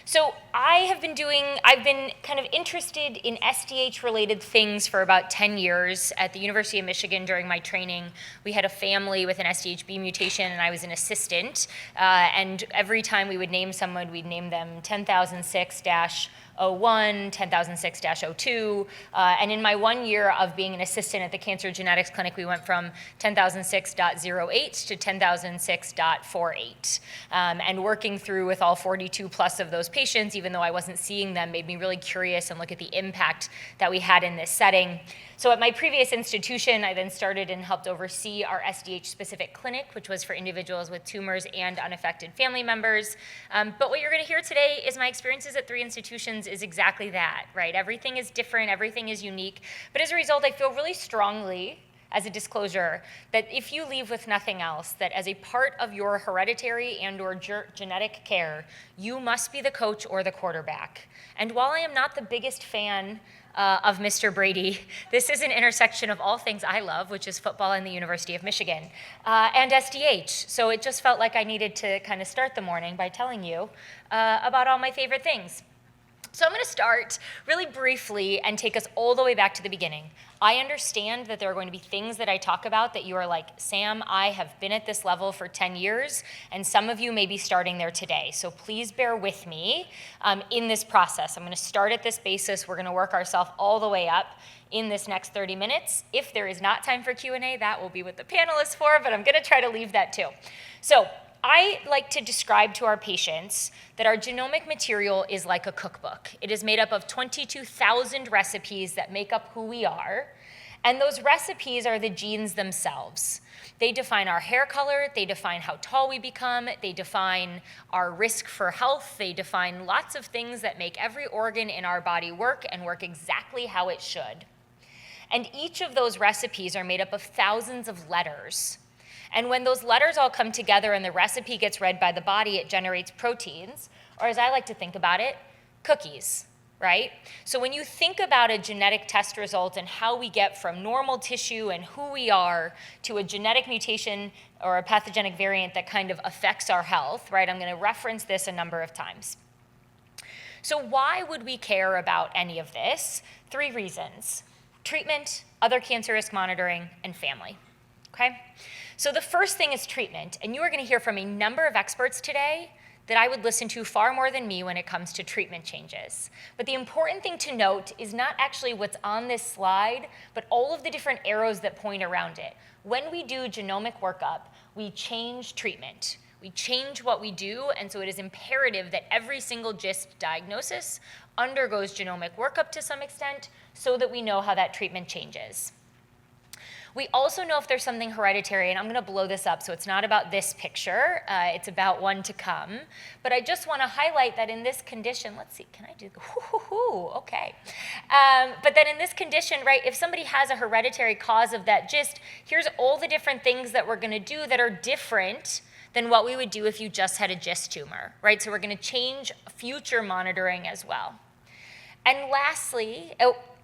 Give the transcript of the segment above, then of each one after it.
So I've been kind of interested in SDH-related things for about 10 years. At the University of Michigan during my training, we had a family with an SDH-B mutation, and I was an assistant. And every time we would name someone, we'd name them 10,006-01, 10,006-02, and in my 1 year of being an assistant at the Cancer Genetics Clinic, we went from 10,006.08 to 10,006.48. And working through with all 42 plus of those patients, even though I wasn't seeing them, made me really curious and look at the impact that we had in this setting. So at my previous institution, I then started and helped oversee our SDH-specific clinic, which was for individuals with tumors and unaffected family members. But what you're going to hear today is my experiences at 3 institutions is exactly that, right? Everything is different, everything is unique. But as a result, I feel really strongly, as a disclosure, that if you leave with nothing else, that as a part of your hereditary and or genetic care, you must be the coach or the quarterback. And while I am not the biggest fan of Mr. Brady, this is an intersection of all things I love, which is football and the University of Michigan, and SDH. So it just felt like I needed to kind of start the morning by telling you about all my favorite things. So I'm going to start really briefly and take us all the way back to the beginning. I understand that there are going to be things that I talk about that you are like, Sam, I have been at this level for 10 years, and some of you may be starting there today. So please bear with me in this process. I'm going to start at this basis. We're going to work ourselves all the way up in this next 30 minutes. If there is not time for Q&A, that will be what the panel is for, but I'm going to try to leave that too. So I like to describe to our patients that our genomic material is like a cookbook. It is made up of 22,000 recipes that make up who we are, and those recipes are the genes themselves. They define our hair color, they define how tall we become, they define our risk for health, they define lots of things that make every organ in our body work and work exactly how it should. And each of those recipes are made up of thousands of letters. And when those letters all come together and the recipe gets read by the body, it generates proteins, or as I like to think about it, cookies, right? So when you think about a genetic test result and how we get from normal tissue and who we are to a genetic mutation or a pathogenic variant that kind of affects our health, right? I'm going to reference this a number of times. So why would we care about any of this? 3 reasons: treatment, other cancer risk monitoring, and family, okay? So the first thing is treatment, and you are going to hear from a number of experts today that I would listen to far more than me when it comes to treatment changes. But the important thing to note is not actually what's on this slide, but all of the different arrows that point around it. When we do genomic workup, we change treatment. We change what we do, and so it is imperative that every single GIST diagnosis undergoes genomic workup to some extent so that we know how that treatment changes. We also know if there's something hereditary, and I'm going to blow this up, so it's not about this picture, it's about one to come. But I just want to highlight that in this condition, let's see, can I do, okay. But that in this condition, right, if somebody has a hereditary cause of that GIST, here's all the different things that we're going to do that are different than what we would do if you just had a GIST tumor, right? So we're going to change future monitoring as well. And lastly,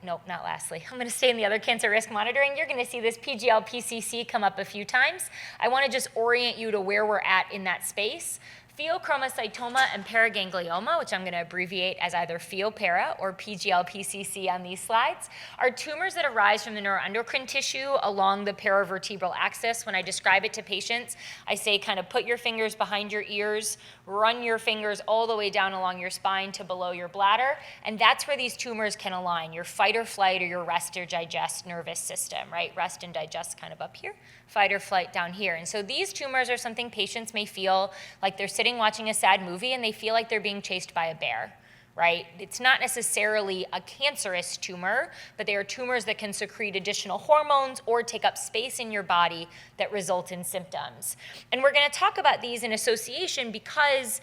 nope, not lastly. I'm going to stay in the other cancer risk monitoring. You're going to see this PGL-PCC come up a few times. I want to just orient you to where we're at in that space. Pheochromocytoma and paraganglioma, which I'm going to abbreviate as either PheoPara or PGL-PCC on these slides, are tumors that arise from the neuroendocrine tissue along the paravertebral axis. When I describe it to patients, I say kind of put your fingers behind your ears, run your fingers all the way down along your spine to below your bladder, and that's where these tumors can align, your fight or flight or your rest or digest nervous system, right? Rest and digest kind of up here, fight or flight down here. And so these tumors are something patients may feel like they're sitting watching a sad movie and they feel like they're being chased by a bear, right? It's not necessarily a cancerous tumor, but they are tumors that can secrete additional hormones or take up space in your body that result in symptoms. And we're going to talk about these in association because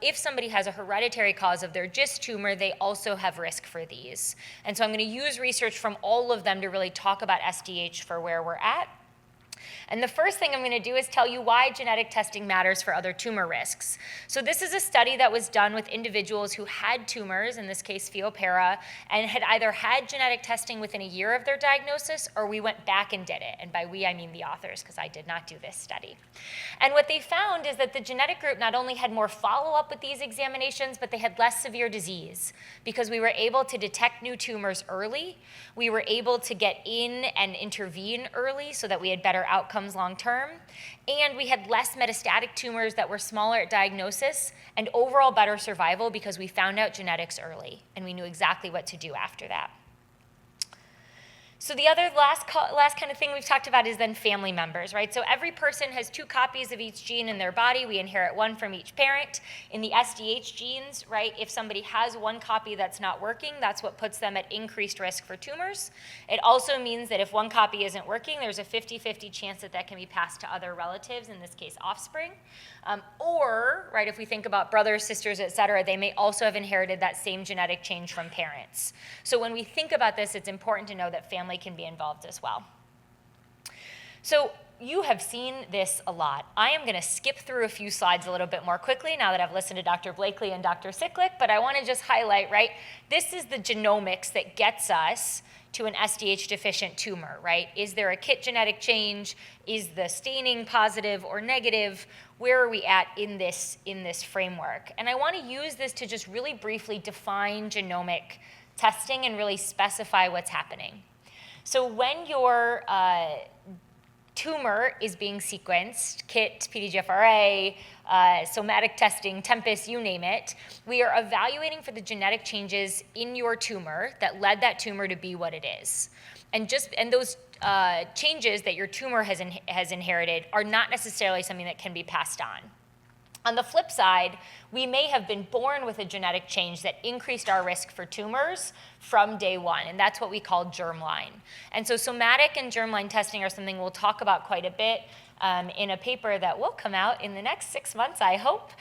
if somebody has a hereditary cause of their GIST tumor, they also have risk for these. And so I'm going to use research from all of them to really talk about SDH for where we're at. And the first thing I'm going to do is tell you why genetic testing matters for other tumor risks. So this is a study that was done with individuals who had tumors, in this case pheopera, and had either had genetic testing within a year of their diagnosis, or we went back and did it. And by we, I mean the authors, because I did not do this study. And what they found is that the genetic group not only had more follow-up with these examinations, but they had less severe disease, because we were able to detect new tumors early. We were able to get in and intervene early so that we had better outcomes long term, and we had less metastatic tumors that were smaller at diagnosis, and overall better survival because we found out genetics early and we knew exactly what to do after that. So the other last kind of thing we've talked about is then family members, right? So every person has 2 copies of each gene in their body. We inherit 1 from each parent. In the SDH genes, right, if somebody has 1 copy that's not working, that's what puts them at increased risk for tumors. It also means that if 1 copy isn't working, there's a 50-50 chance that that can be passed to other relatives, in this case offspring. Or, right, if we think about brothers, sisters, et cetera, they may also have inherited that same genetic change from parents. So when we think about this, it's important to know that family can be involved as well. So you have seen this a lot. I am going to skip through a few slides a little bit more quickly now that I've listened to Dr. Blakely and Dr. Siklick, but I want to just highlight, right, this is the genomics that gets us to an SDH-deficient tumor, right? Is there a KIT genetic change? Is the staining positive or negative? Where are we at in this framework? And I want to use this to just really briefly define genomic testing and really specify what's happening. So when your tumor is being sequenced, KIT, PDGFRA, somatic testing, Tempus, you name it, we are evaluating for the genetic changes in your tumor that led that tumor to be what it is. And those changes that your tumor has inherited are not necessarily something that can be passed on. On the flip side, we may have been born with a genetic change that increased our risk for tumors from day 1, and that's what we call germline. And so somatic and germline testing are something we'll talk about quite a bit in a paper that will come out in the next 6 months, I hope.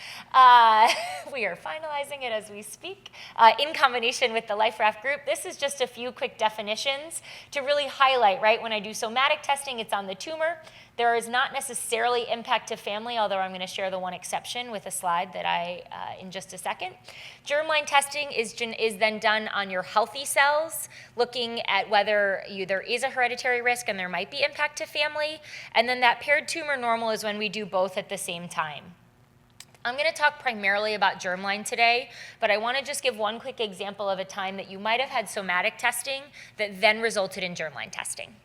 We are finalizing it as we speak in combination with the LifeRaft group. This is just a few quick definitions to really highlight, right? When I do somatic testing, it's on the tumor. There is not necessarily impact to family, although I'm going to share the one exception with a slide that in just a second. Germline testing is then done on your healthy cells, looking at whether there is a hereditary risk and there might be impact to family. And then that paired tumor normal is when we do both at the same time. I'm going to talk primarily about germline today, but I want to just give one quick example of a time that you might have had somatic testing that then resulted in germline testing.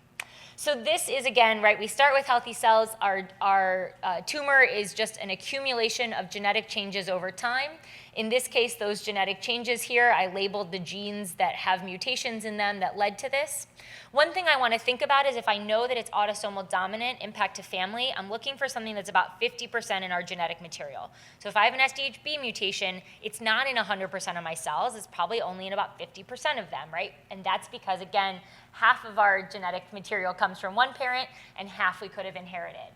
So this is, again, right, we start with healthy cells. Our tumor is just an accumulation of genetic changes over time. In this case, those genetic changes here, I labeled the genes that have mutations in them that led to this. One thing I want to think about is if I know that it's autosomal dominant, impact to family, I'm looking for something that's about 50% in our genetic material. So if I have an SDHB mutation, it's not in 100% of my cells. It's probably only in about 50% of them, right? And that's because, again, half of our genetic material comes from one parent and half we could have inherited.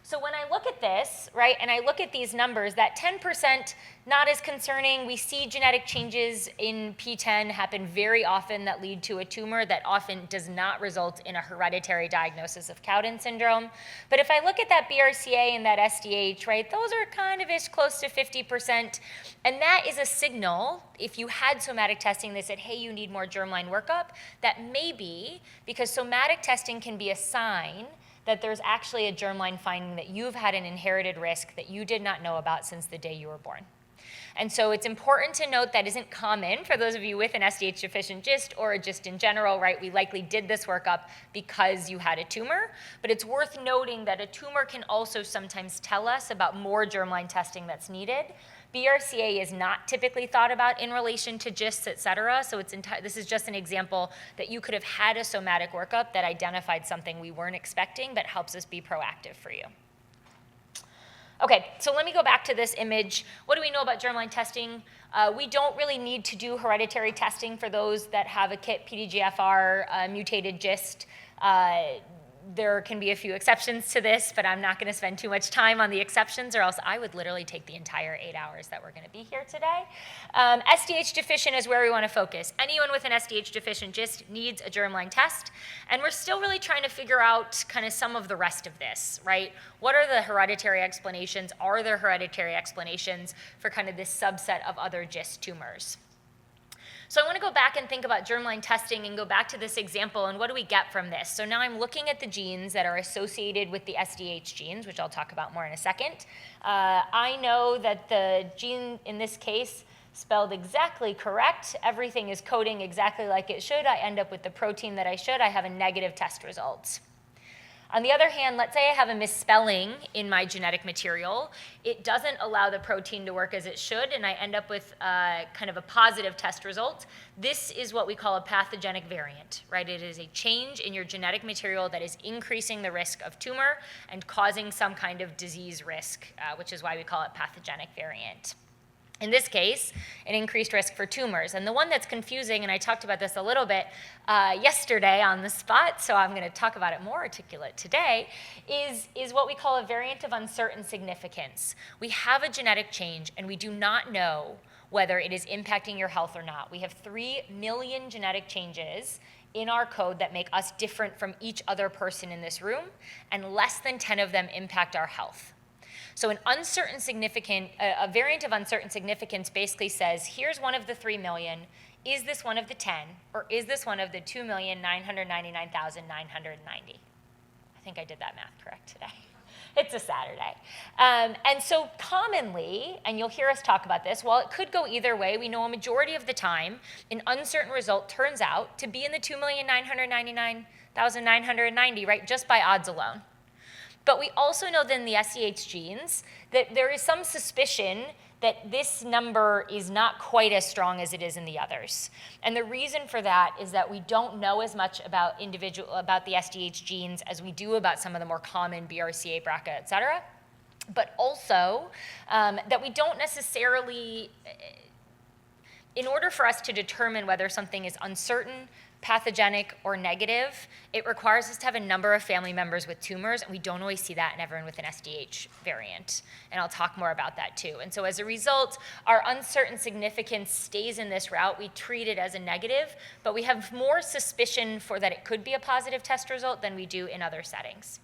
So when I look at this, right, and I look at these numbers, that 10%, not as concerning. We see genetic changes in P10 happen very often that lead to a tumor that often does not result in a hereditary diagnosis of Cowden syndrome. But if I look at that BRCA and that SDH, right, those are kind of close to 50%. And that is a signal, if you had somatic testing, they said, hey, you need more germline workup, that maybe, because somatic testing can be a sign that there's actually a germline finding that you've had an inherited risk that you did not know about since the day you were born. And so it's important to note that isn't common for those of you with an SDH-deficient GIST or a GIST in general, right? We likely did this workup because you had a tumor, but it's worth noting that a tumor can also sometimes tell us about more germline testing that's needed. BRCA is not typically thought about in relation to GISTs, et cetera, so this is just an example that you could have had a somatic workup that identified something we weren't expecting but helps us be proactive for you. Okay, so let me go back to this image. What do we know about germline testing? We don't really need to do hereditary testing for those that have a KIT PDGFR mutated GIST. there can be a few exceptions to this, but I'm not going to spend too much time on the exceptions, or else I would literally take the entire 8 hours that we're going to be here today. SDH deficient is where we want to focus. Anyone with an SDH deficient GIST needs a germline test, and we're still really trying to figure out kind of some of the rest of this, right? What are the hereditary explanations? Are there hereditary explanations for kind of this subset of other GIST tumors? So I want to go back and think about germline testing and go back to this example, and what do we get from this? So now I'm looking at the genes that are associated with the SDH genes, which I'll talk about more in a second. I know that the gene in this case spelled exactly correct. Everything is coding exactly like it should. I end up with the protein that I should. I have a negative test result. On the other hand, let's say I have a misspelling in my genetic material. It doesn't allow the protein to work as it should, and I end up with kind of a positive test result. This is what we call a pathogenic variant, right? It is a change in your genetic material that is increasing the risk of tumor and causing some kind of disease risk, which is why we call it pathogenic variant. In this case, an increased risk for tumors. And the one that's confusing, and I talked about this a little bit yesterday on the spot, so I'm going to talk about it more articulate today, is what we call a variant of uncertain significance. We have a genetic change, and we do not know whether it is impacting your health or not. We have 3 million genetic changes in our code that make us different from each other person in this room, and less than 10 of them impact our health. So a variant of uncertain significance basically says, here's one of the 3 million. Is this one of the 10? Or is this one of the 2,999,990? I think I did that math correct today. It's a Saturday. And so commonly, and you'll hear us talk about this, while it could go either way, we know a majority of the time, an uncertain result turns out to be in the 2,999,990, right, just by odds alone. But we also know that in the SDH genes that there is some suspicion that this number is not quite as strong as it is in the others. And the reason for that is that we don't know as much about the SDH genes as we do about some of the more common BRCA, BRCA, et cetera. But also that we don't necessarily, in order for us to determine whether something is uncertain, pathogenic, or negative, it requires us to have a number of family members with tumors, and we don't always see that in everyone with an SDH variant. And I'll talk more about that too. And so as a result, our uncertain significance stays in this route. We treat it as a negative, but we have more suspicion for that it could be a positive test result than we do in other settings.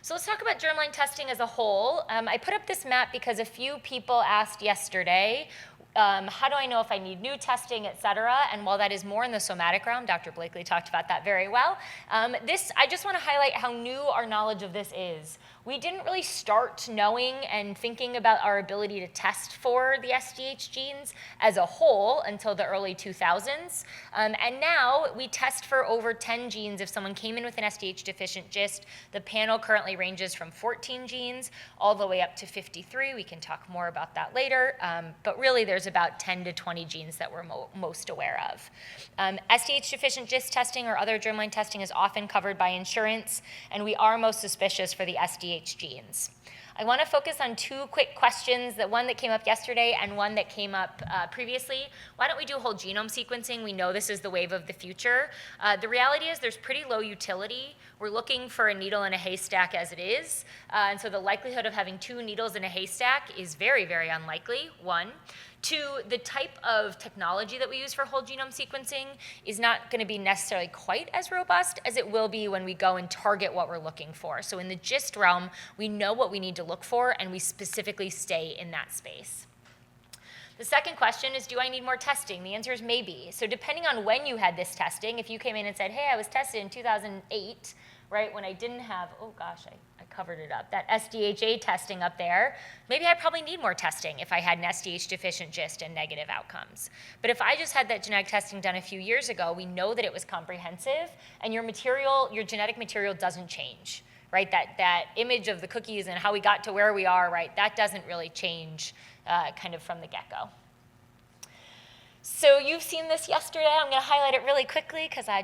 So let's talk about germline testing as a whole. I put up this map because a few people asked yesterday, how do I know if I need new testing, et cetera? And while that is more in the somatic realm, Dr. Blakely talked about that very well. I just want to highlight how new our knowledge of this is. We didn't really start knowing and thinking about our ability to test for the SDH genes as a whole until the early 2000s. And now we test for over 10 genes. If someone came in with an SDH-deficient GIST, the panel currently ranges from 14 genes all the way up to 53. We can talk more about that later. But really, there's about 10 to 20 genes that we're most aware of. SDH-deficient GIST testing or other germline testing is often covered by insurance, and we are most suspicious for the SDH genes. I want to focus on 2 quick questions, the one that came up yesterday and one that came up previously. Why don't we do whole genome sequencing? We know this is the wave of the future. The reality is there's pretty low utility. We're looking for a needle in a haystack as it is. And so the likelihood of having 2 needles in a haystack is very, very unlikely, 1. 2, the type of technology that we use for whole genome sequencing is not going to be necessarily quite as robust as it will be when we go and target what we're looking for. So in the GIST realm, we know what we need to look for, and we specifically stay in that space. The second question is, do I need more testing? The answer is maybe. So depending on when you had this testing, if you came in and said, hey, I was tested in 2008, right, when I didn't have, oh gosh, I covered it up, that SDHA testing up there, maybe I probably need more testing if I had an SDH-deficient GIST and negative outcomes. But if I just had that genetic testing done a few years ago, we know that it was comprehensive, and your genetic material doesn't change, right? That image of the cookies and how we got to where we are, right, that doesn't really change kind of from the get-go. So you've seen this yesterday. I'm going to highlight it really quickly because I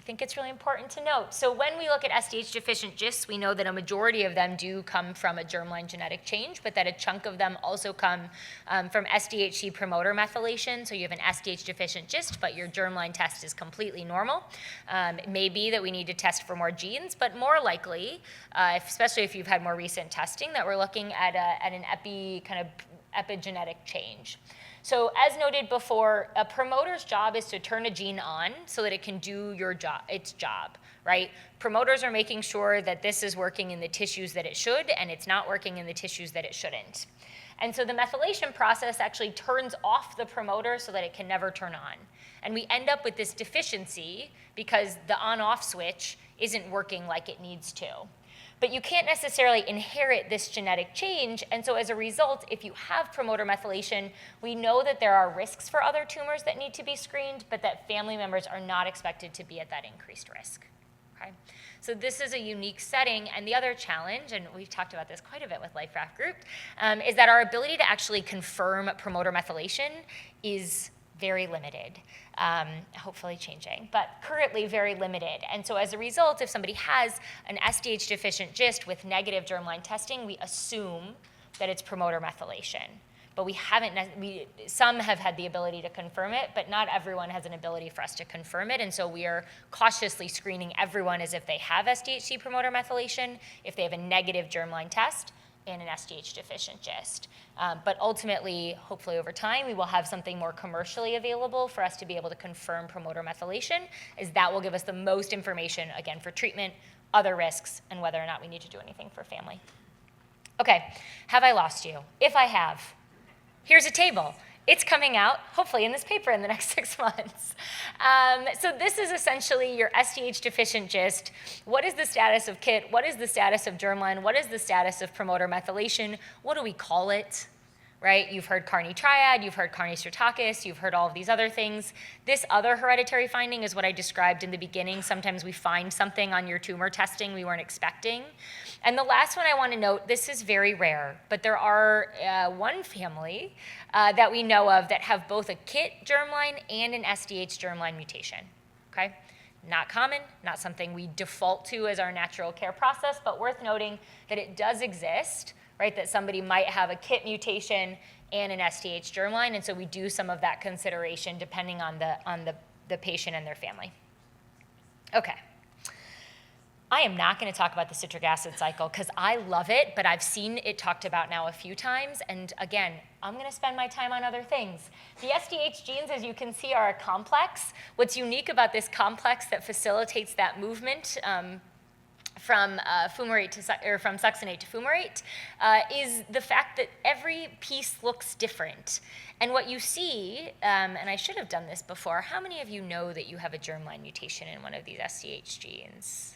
think it's really important to note. So when we look at SDH-deficient GISTs, we know that a majority of them do come from a germline genetic change, but that a chunk of them also come from SDH promoter methylation. So you have an SDH-deficient GIST, but your germline test is completely normal. It may be that we need to test for more genes, but more likely, especially if you've had more recent testing, that we're looking at an epigenetic change. So as noted before, a promoter's job is to turn a gene on so that it can do its job, right? Promoters are making sure that this is working in the tissues that it should, and it's not working in the tissues that it shouldn't. And so the methylation process actually turns off the promoter so that it can never turn on. And we end up with this deficiency because the on-off switch isn't working like it needs to. But you can't necessarily inherit this genetic change, and so as a result, if you have promoter methylation, we know that there are risks for other tumors that need to be screened, but that family members are not expected to be at that increased risk. Okay? So this is a unique setting, and the other challenge, and we've talked about this quite a bit with LifeRaft Group, is that our ability to actually confirm promoter methylation is very limited, hopefully changing, but currently very limited. And so as a result, if somebody has an SDH-deficient GIST with negative germline testing, we assume that it's promoter methylation. But some have had the ability to confirm it, but not everyone has an ability for us to confirm it. And so we are cautiously screening everyone as if they have SDH promoter methylation, if they have a negative germline test, and an SDH-deficient GIST. But ultimately, hopefully over time, we will have something more commercially available for us to be able to confirm promoter methylation, as that will give us the most information, again, for treatment, other risks, and whether or not we need to do anything for family. Okay, have I lost you? If I have, here's a table. It's coming out, hopefully, in this paper in the next 6 months. So this is essentially your SDH-deficient GIST. What is the status of KIT? What is the status of germline? What is the status of promoter methylation? What do we call it? Right? You've heard Carney triad, you've heard Carney Stratakis, you've heard all of these other things. This other hereditary finding is what I described in the beginning. Sometimes we find something on your tumor testing we weren't expecting. And the last one I want to note, this is very rare, but there are one family that we know of that have both a KIT germline and an SDH germline mutation, okay? Not common, not something we default to as our natural care process, but worth noting that it does exist, right? That somebody might have a KIT mutation and an SDH germline, and so we do some of that consideration depending on the patient and their family. Okay. I am not going to talk about the citric acid cycle because I love it, but I've seen it talked about now a few times, and again, I'm going to spend my time on other things. The SDH genes, as you can see, are a complex. What's unique about this complex that facilitates that movement from from succinate to fumarate is the fact that every piece looks different. And what you see, and I should have done this before, how many of you know that you have a germline mutation in one of these SDH genes?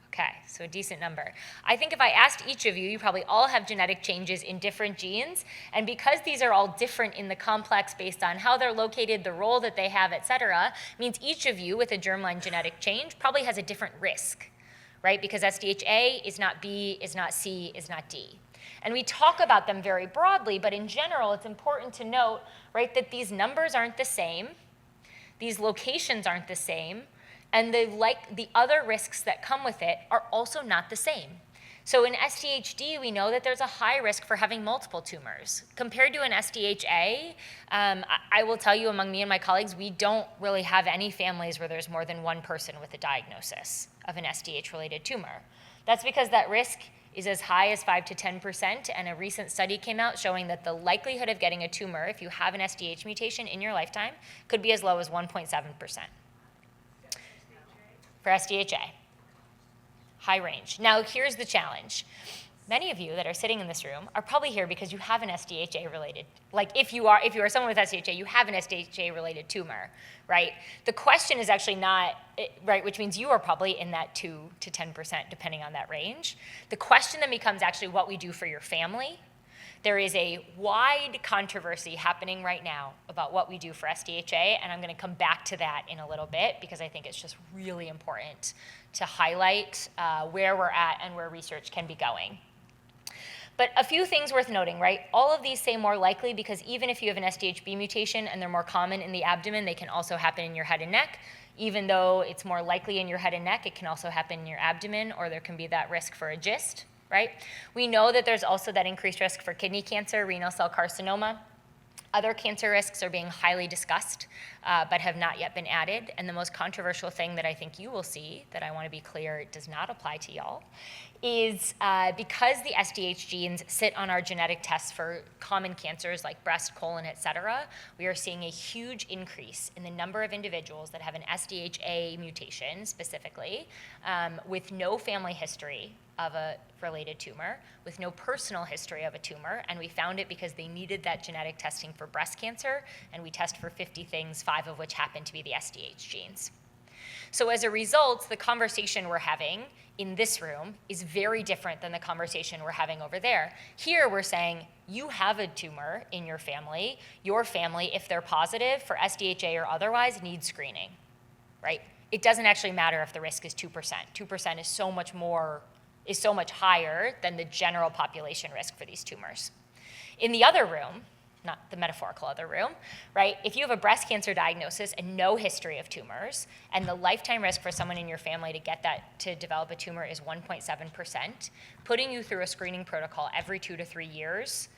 Okay, so a decent number. I think if I asked each of you, you probably all have genetic changes in different genes, and because these are all different in the complex based on how they're located, the role that they have, et cetera, means each of you with a germline genetic change probably has a different risk, right? Because SDH-A is not B, is not C, is not D. And we talk about them very broadly, but in general, it's important to note, right, that these numbers aren't the same, these locations aren't the same, and the other risks that come with it are also not the same. So in SDH-D, we know that there's a high risk for having multiple tumors. Compared to an SDH-A, I will tell you among me and my colleagues, we don't really have any families where there's more than one person with a diagnosis of an SDH-related tumor. That's because that risk is as high as 5 to 10%, and a recent study came out showing that the likelihood of getting a tumor if you have an SDH mutation in your lifetime could be as low as 1.7%. For SDH-A. High range. Now, here's the challenge. Many of you that are sitting in this room are probably here because you have an SDH-A related, like if you are someone with SDH-A, you have an SDH-A related tumor, right? The question is actually not, right, which means you are probably in that 2 to 10% depending on that range. The question then becomes actually what we do for your family. There is a wide controversy happening right now about what we do for SDH-A, and I'm going to come back to that in a little bit because I think it's just really important to highlight where we're at and where research can be going. But a few things worth noting, right? All of these say more likely because even if you have an SDH-B mutation and they're more common in the abdomen, they can also happen in your head and neck. Even though it's more likely in your head and neck, it can also happen in your abdomen, or there can be that risk for a GIST, right? We know that there's also that increased risk for kidney cancer, renal cell carcinoma. Other cancer risks are being highly discussed, but have not yet been added. And the most controversial thing that I think you will see, that I want to be clear it does not apply to y'all, is because the SDH genes sit on our genetic tests for common cancers like breast, colon, et cetera, we are seeing a huge increase in the number of individuals that have an SDHA mutation specifically, with no family history of a related tumor, with no personal history of a tumor, and we found it because they needed that genetic testing for breast cancer, and we test for 50 things, 5 of which happen to be the SDH genes. So as a result, the conversation we're having in this room is very different than the conversation we're having over there. Here we're saying, you have a tumor in your family, if they're positive for SDHA or otherwise, needs screening, right? It doesn't actually matter if the risk is 2%. 2% is so much higher than the general population risk for these tumors. In the other room, not the metaphorical other room, right? If you have a breast cancer diagnosis and no history of tumors, and the lifetime risk for someone in your family to develop a tumor is 1.7%, putting you through a screening protocol every 2 to 3 years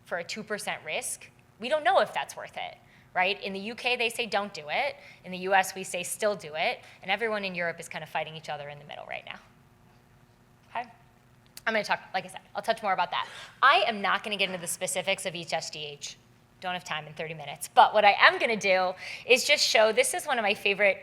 for a 2% risk, we don't know if that's worth it, right? In the UK, they say don't do it. In the US, we say still do it. And everyone in Europe is kind of fighting each other in the middle right now. Okay? I'm going to talk, like I said, I'll touch more about that. I am not going to get into the specifics of each SDH. Don't have time in 30 minutes. But what I am going to do is just show, this is one of my favorite,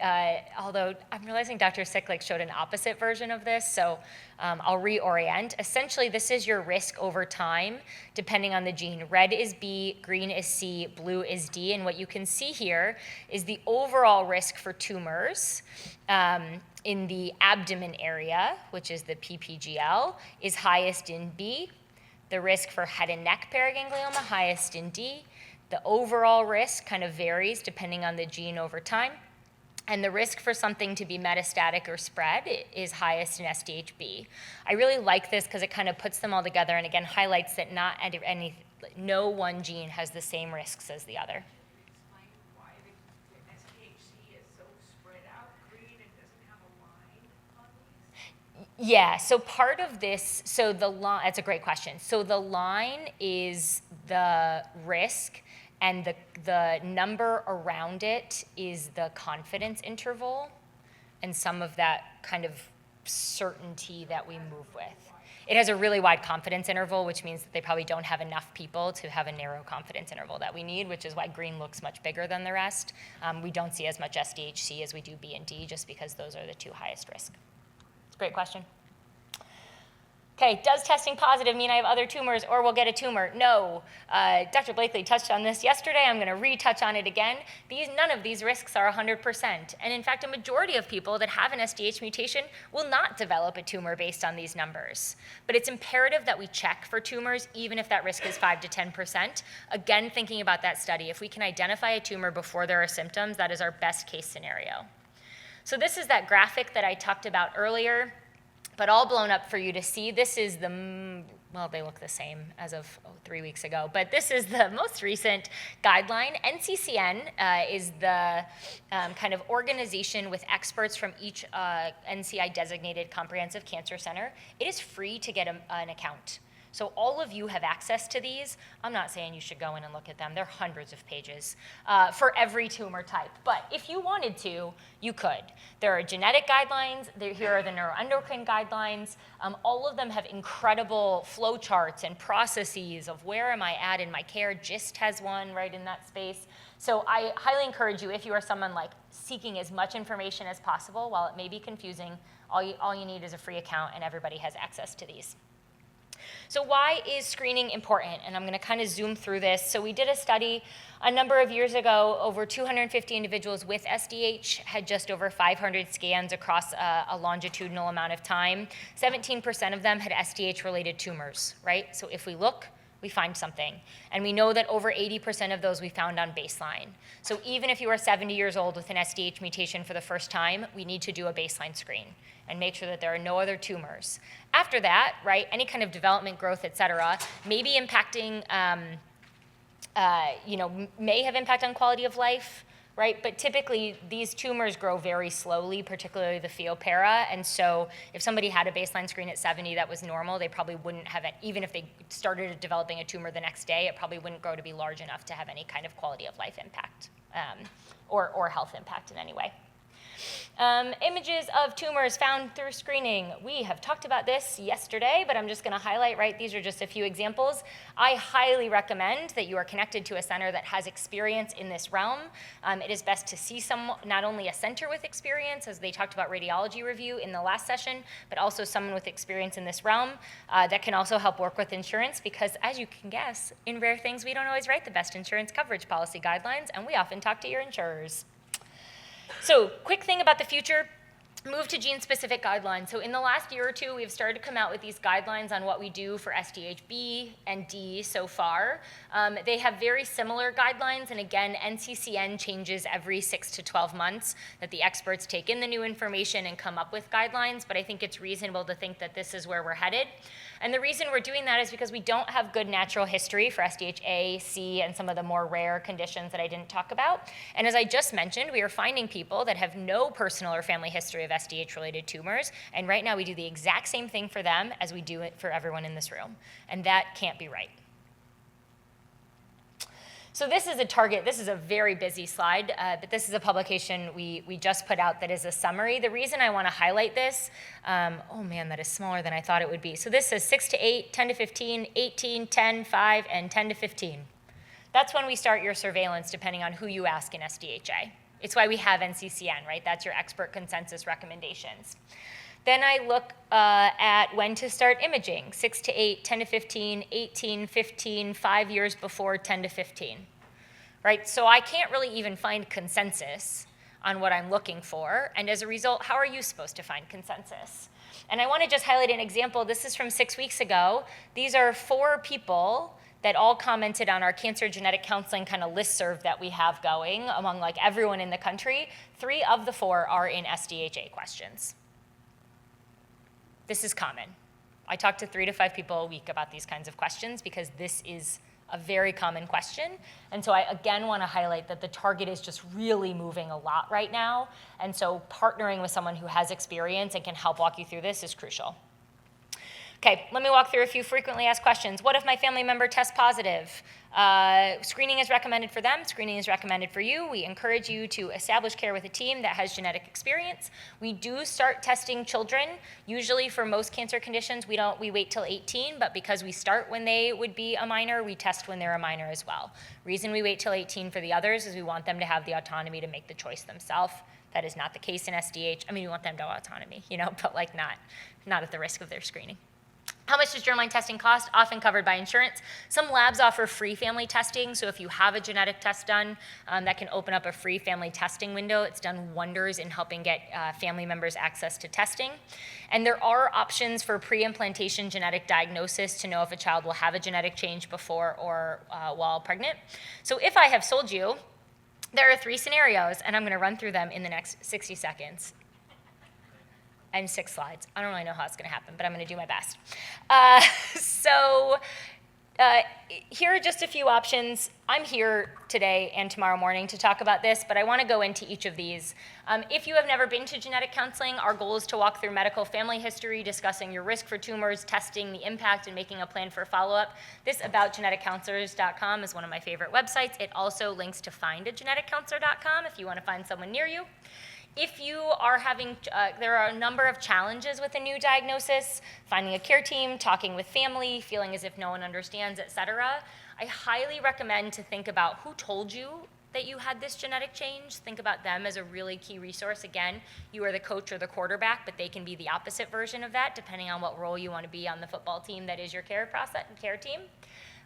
although I'm realizing Dr. Siklik showed an opposite version of this, so I'll reorient. Essentially, this is your risk over time, depending on the gene. Red is B, green is C, blue is D, and what you can see here is the overall risk for tumors in the abdomen area, which is the PPGL, is highest in B. The risk for head and neck paraganglioma, highest in D. The overall risk kind of varies depending on the gene over time. And the risk for something to be metastatic or spread is highest in SDH-B. I really like this because it kind of puts them all together and again highlights that no one gene has the same risks as the other. Yeah, so part of this, so the line, that's a great question. So the line is the risk, and the number around it is the confidence interval, and some of that kind of certainty that we move with. It has a really wide confidence interval, which means that they probably don't have enough people to have a narrow confidence interval that we need, which is why green looks much bigger than the rest. We don't see as much SDHC as we do B and D, just because those are the 2 highest risk. Great question. Okay, does testing positive mean I have other tumors or will get a tumor? No. Dr. Blakely touched on this yesterday. I'm going to retouch on it again. None of these risks are 100%. And in fact, a majority of people that have an SDH mutation will not develop a tumor based on these numbers. But it's imperative that we check for tumors, even if that risk is 5 to 10%. Again, thinking about that study, if we can identify a tumor before there are symptoms, that is our best case scenario. So this is that graphic that I talked about earlier, but all blown up for you to see. This is well, they look the same as of 3 weeks ago, but this is the most recent guideline. NCCN is the kind of organization with experts from each NCI-designated comprehensive cancer center. It is free to get an account. So all of you have access to these. I'm not saying you should go in and look at them. They're hundreds of pages for every tumor type. But if you wanted to, you could. There are genetic guidelines. Here are the neuroendocrine guidelines. All of them have incredible flow charts and processes of where am I at in my care. GIST has one right in that space. So I highly encourage you, if you are someone like seeking as much information as possible, while it may be confusing, all you need is a free account and everybody has access to these. So why is screening important? And I'm going to kind of zoom through this. So we did a study a number of years ago. Over 250 individuals with SDH had just over 500 scans across a longitudinal amount of time. 17% of them had SDH-related tumors, right? So if we look, we find something. And we know that over 80% of those we found on baseline. So even if you are 70 years old with an SDH mutation for the first time, we need to do a baseline screen and make sure that there are no other tumors. After that, right, any kind of development, growth, et cetera, may be impacting, may have impact on quality of life, right? But typically, these tumors grow very slowly, particularly the pheopera. And so if somebody had a baseline screen at 70 that was normal, they probably wouldn't have it, even if they started developing a tumor the next day, it probably wouldn't grow to be large enough to have any kind of quality of life impact or health impact in any way. Images of tumors found through screening. We have talked about this yesterday, but I'm just going to highlight, right, these are just a few examples. I highly recommend that you are connected to a center that has experience in this realm. It is best to see not only a center with experience, as they talked about radiology review in the last session, but also someone with experience in this realm that can also help work with insurance, because as you can guess, in rare things, we don't always write the best insurance coverage policy guidelines, and we often talk to your insurers. So, quick thing about the future, move to gene-specific guidelines. So in the last year or two, we've started to come out with these guidelines on what we do for SDH-B and D so far. They have very similar guidelines, and again, NCCN changes every 6 to 12 months, that the experts take in the new information and come up with guidelines, but I think it's reasonable to think that this is where we're headed. And the reason we're doing that is because we don't have good natural history for SDH-A, C, and some of the more rare conditions that I didn't talk about. And as I just mentioned, we are finding people that have no personal or family history of SDH-related tumors, and right now we do the exact same thing for them as we do it for everyone in this room. And that can't be right. So this is a target, this is a very busy slide, but this is a publication we just put out that is a summary. The reason I want to highlight this, oh man, that is smaller than I thought it would be. So this is 6 to 8, 10 to 15, 18, 10, 5, and 10 to 15. That's when we start your surveillance, depending on who you ask in SDHA. It's why we have NCCN, right? That's your expert consensus recommendations. Then I look at when to start imaging, 6 to 8, 10 to 15, 18, 15, 5 years before 10 to 15, right? So I can't really even find consensus on what I'm looking for, and as a result, how are you supposed to find consensus? And I want to just highlight an example. This is from 6 weeks ago. These are 4 people that all commented on our cancer genetic counseling kind of listserv that we have going among like everyone in the country. 3 of the 4 are in SDHA questions. This is common. I talk to 3 to 5 people a week about these kinds of questions because this is a very common question. And so I again want to highlight that the target is just really moving a lot right now. And so partnering with someone who has experience and can help walk you through this is crucial. Okay, let me walk through a few frequently asked questions. What if my family member tests positive? Screening is recommended for them. Screening is recommended for you. We encourage you to establish care with a team that has genetic experience. We do start testing children. Usually for most cancer conditions, we wait till 18, but because we start when they would be a minor, we test when they're a minor as well. Reason we wait till 18 for the others is we want them to have the autonomy to make the choice themselves. That is not the case in SDH. I mean, we want them to have autonomy, but like not at the risk of their screening. How much does germline testing cost? Often covered by insurance. Some labs offer free family testing, so if you have a genetic test done, that can open up a free family testing window. It's done wonders in helping get family members access to testing. And there are options for pre-implantation genetic diagnosis to know if a child will have a genetic change before or while pregnant. So if I have sold you, there are 3 scenarios, and I'm going to run through them in the next 60 seconds. And 6 slides. I don't really know how it's going to happen, but I'm going to do my best. Here are just a few options. I'm here today and tomorrow morning to talk about this, but I want to go into each of these. If you have never been to genetic counseling, our goal is to walk through medical family history, discussing your risk for tumors, testing the impact, and making a plan for follow-up. This aboutgeneticcounselors.com is one of my favorite websites. It also links to findageneticcounselor.com if you want to find someone near you. If you are having, there are a number of challenges with a new diagnosis, finding a care team, talking with family, feeling as if no one understands, et cetera. I highly recommend to think about who told you that you had this genetic change. Think about them as a really key resource. Again, you are the coach or the quarterback, but they can be the opposite version of that, depending on what role you want to be on the football team that is your care team.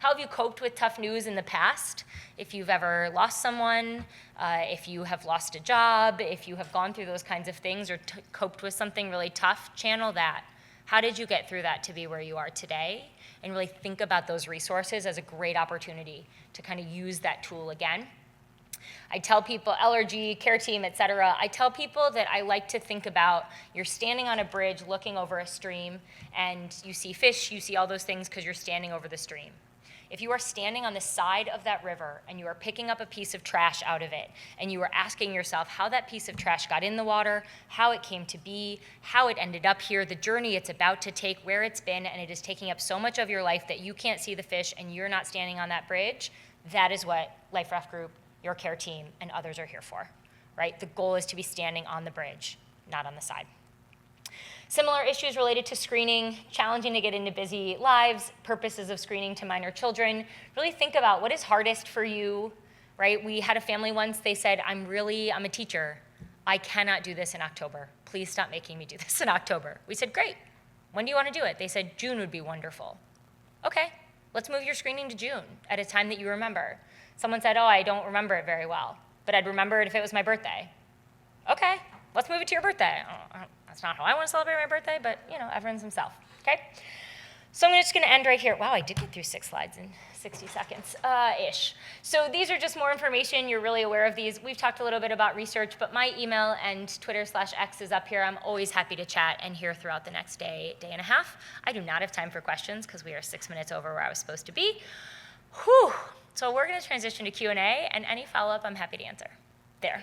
How have you coped with tough news in the past? If you've ever lost someone, if you have lost a job, if you have gone through those kinds of things or coped with something really tough, channel that. How did you get through that to be where you are today? And really think about those resources as a great opportunity to kind of use that tool again. I tell people, allergy, care team, et cetera, I tell people that I like to think about you're standing on a bridge looking over a stream and you see fish, you see all those things because you're standing over the stream. If you are standing on the side of that river and you are picking up a piece of trash out of it and you are asking yourself how that piece of trash got in the water, how it came to be, how it ended up here, the journey it's about to take, where it's been, and it is taking up so much of your life that you can't see the fish and you're not standing on that bridge, that is what Life Raft Group, your care team, and others are here for, right? The goal is to be standing on the bridge, not on the side. Similar issues related to screening, challenging to get into busy lives, purposes of screening to minor children. Really think about what is hardest for you, right? We had a family once, they said, I'm a teacher. I cannot do this in October. Please stop making me do this in October. We said, great. When do you want to do it? They said, June would be wonderful. Okay, let's move your screening to June at a time that you remember. Someone said, oh, I don't remember it very well, but I'd remember it if it was my birthday. Okay, let's move it to your birthday. That's not how I want to celebrate my birthday, but everyone's himself, okay? So I'm just gonna end right here. Wow, I did get through 6 slides in 60 seconds, ish. So these are just more information, you're really aware of these. We've talked a little bit about research, but my email and Twitter/X is up here. I'm always happy to chat and hear throughout the next day and a half. I do not have time for questions because we are 6 minutes over where I was supposed to be. Whew. So we're gonna transition to Q&A, and any follow-up I'm happy to answer. There.